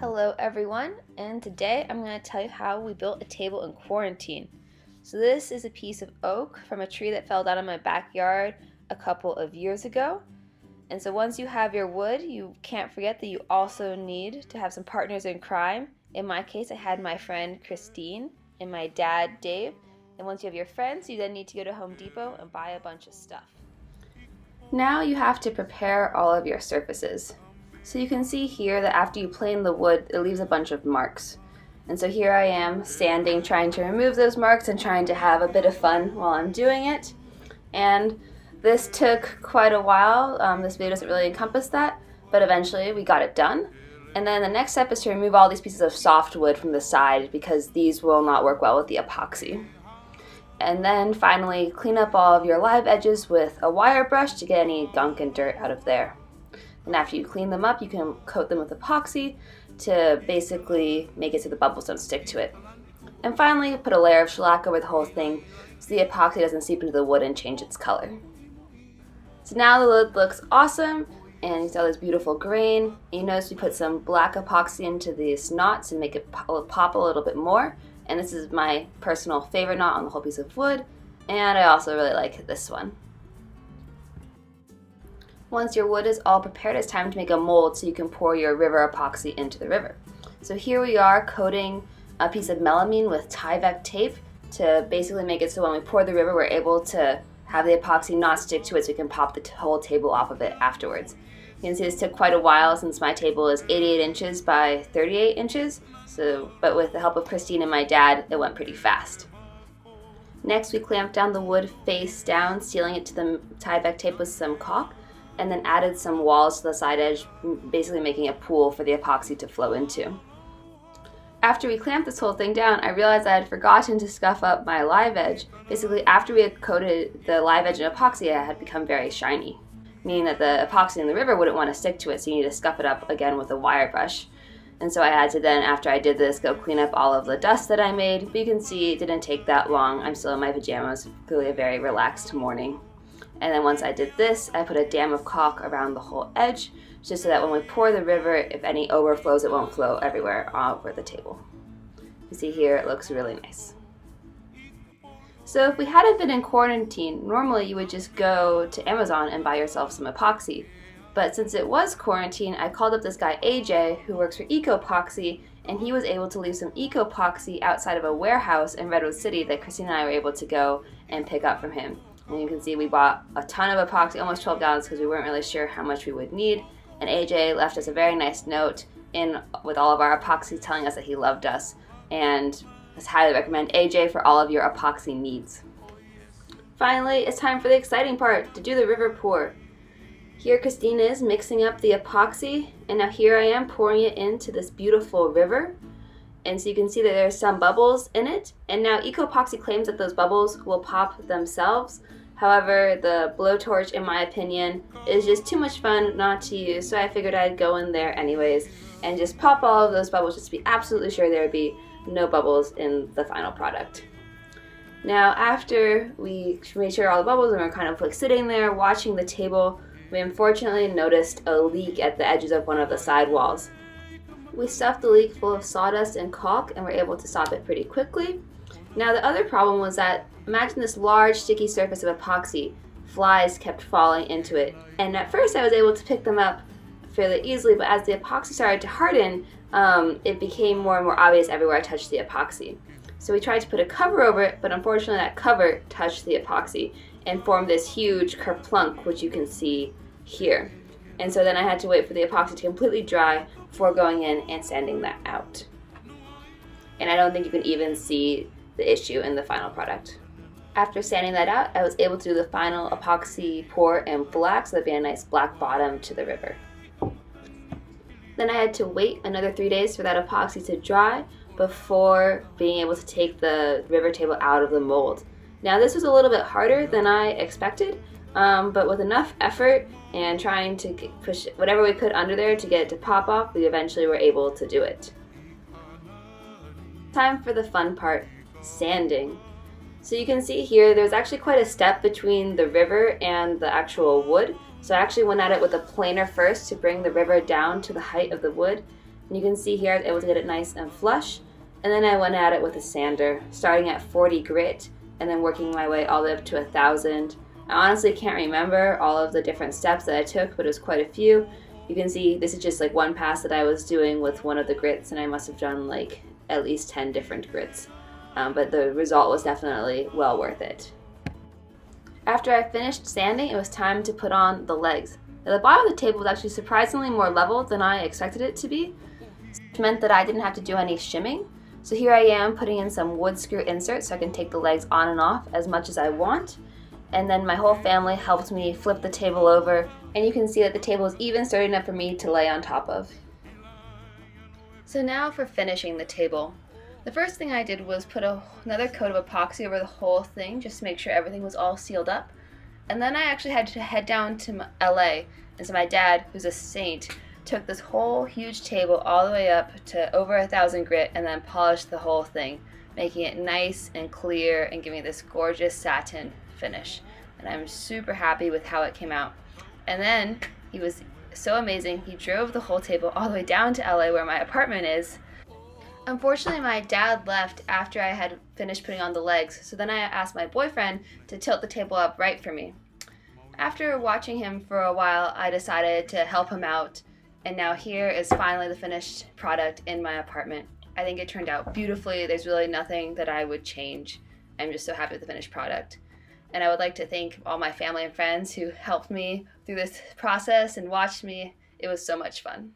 Hello everyone, and today I'm going to tell you how we built a table in quarantine. So this is a piece of oak from a tree that fell down in my backyard a couple of years ago. And so once you have your wood, you can't forget that you also need to have some partners in crime. In my case, I had my friend Kristine and my dad Dave. And once you have your friends, you then need to go to Home Depot and buy a bunch of stuff. Now you have to prepare all of your surfaces. So you can see here that after you plane the wood, it leaves a bunch of marks. And so here I am sanding, trying to remove those marks and trying to have a bit of fun while I'm doing it. And this took quite a while. This video doesn't really encompass that, but eventually we got it done. And then the next step is to remove all these pieces of softwood from the side because these will not work well with the epoxy. And then finally clean up all of your live edges with a wire brush to get any gunk and dirt out of there. And after you clean them up, you can coat them with epoxy to basically make it so the bubbles don't stick to it. And finally, put a layer of shellac over the whole thing so the epoxy doesn't seep into the wood and change its color. So now the lid looks awesome, and you see all this beautiful grain. You notice we put some black epoxy into these knots and make it pop a little bit more. And this is my personal favorite knot on the whole piece of wood, and I also really like this one. Once your wood is all prepared, it's time to make a mold so you can pour your river epoxy into the river. So here we are coating a piece of melamine with Tyvek tape to basically make it so when we pour the river, we're able to have the epoxy not stick to it so we can pop the whole table off of it afterwards. You can see this took quite a while since my table is 88 inches by 38 inches, but with the help of Kristine and my dad, it went pretty fast. Next, we clamped down the wood face down, sealing it to the Tyvek tape with some caulk, and then added some walls to the side edge, basically making a pool for the epoxy to flow into. After we clamped this whole thing down, I realized I had forgotten to scuff up my live edge. Basically, after we had coated the live edge in epoxy, it had become very shiny, meaning that the epoxy in the river wouldn't want to stick to it, so you need to scuff it up again with a wire brush. And so I had to then, after I did this, go clean up all of the dust that I made. But you can see it didn't take that long. I'm still in my pajamas, clearly a very relaxed morning. And then once I did this, I put a dam of caulk around the whole edge, just so that when we pour the river, if any overflows, it won't flow everywhere all over the table. You see here, it looks really nice. So if we hadn't been in quarantine, normally you would just go to Amazon and buy yourself some epoxy. But since it was quarantine, I called up this guy AJ who works for Eco-Epoxy, and he was able to leave some Eco-Epoxy outside of a warehouse in Redwood City that Kristine and I were able to go and pick up from him. And you can see we bought a ton of epoxy, almost 12 gallons, because we weren't really sure how much we would need. And AJ left us a very nice note with all of our epoxy telling us that he loved us. And I highly recommend AJ for all of your epoxy needs. Finally, it's time for the exciting part, to do the river pour. Here Kristine is mixing up the epoxy, and now here I am pouring it into this beautiful river. And so you can see that there's some bubbles in it, and now Eco-Epoxy claims that those bubbles will pop themselves. However, the blowtorch, in my opinion, is just too much fun not to use, so I figured I'd go in there anyways and just pop all of those bubbles just to be absolutely sure there would be no bubbles in the final product. Now, after we made sure all the bubbles and we're kind of like sitting there watching the table, we unfortunately noticed a leak at the edges of one of the side walls. We stuffed the leak full of sawdust and caulk and were able to stop it pretty quickly. Now the other problem was that, imagine this large sticky surface of epoxy. Flies kept falling into it, and at first I was able to pick them up fairly easily, but as the epoxy started to harden, it became more and more obvious everywhere I touched the epoxy. So we tried to put a cover over it, but unfortunately that cover touched the epoxy and formed this huge kerplunk, which you can see here. And so then I had to wait for the epoxy to completely dry before going in and sanding that out. And I don't think you can even see the issue in the final product. After sanding that out, I was able to do the final epoxy pour in black so there'd be a nice black bottom to the river. Then I had to wait another 3 days for that epoxy to dry before being able to take the river table out of the mold. Now this was a little bit harder than I expected, but with enough effort and trying to push whatever we could under there to get it to pop off, we eventually were able to do it. Time for the fun part, sanding. So you can see here there's actually quite a step between the river and the actual wood. So I actually went at it with a planer first to bring the river down to the height of the wood. And you can see here I was able to get it nice and flush. And then I went at it with a sander, starting at 40 grit and then working my way all the way up to 1,000. I honestly can't remember all of the different steps that I took, but it was quite a few. You can see this is just like one pass that I was doing with one of the grits, and I must have done like at least 10 different grits. But the result was definitely well worth it. After I finished sanding, it was time to put on the legs. Now, the bottom of the table was actually surprisingly more level than I expected it to be, which meant that I didn't have to do any shimming. So here I am putting in some wood screw inserts so I can take the legs on and off as much as I want. And then my whole family helped me flip the table over, and you can see that the table is even sturdy enough for me to lay on top of. So now for finishing the table. The first thing I did was put another coat of epoxy over the whole thing just to make sure everything was all sealed up. And then I actually had to head down to LA, and so my dad, who's a saint, took this whole huge table all the way up to over 1,000 grit and then polished the whole thing, making it nice and clear and giving it this gorgeous satin finish. And I'm super happy with how it came out. And then he was so amazing, he drove the whole table all the way down to LA where my apartment is. Unfortunately, my dad left after I had finished putting on the legs, so then I asked my boyfriend to tilt the table up right for me. After watching him for a while, I decided to help him out, and now here is finally the finished product in my apartment. I think it turned out beautifully. There's really nothing that I would change. I'm just so happy with the finished product. And I would like to thank all my family and friends who helped me through this process and watched me. It was so much fun.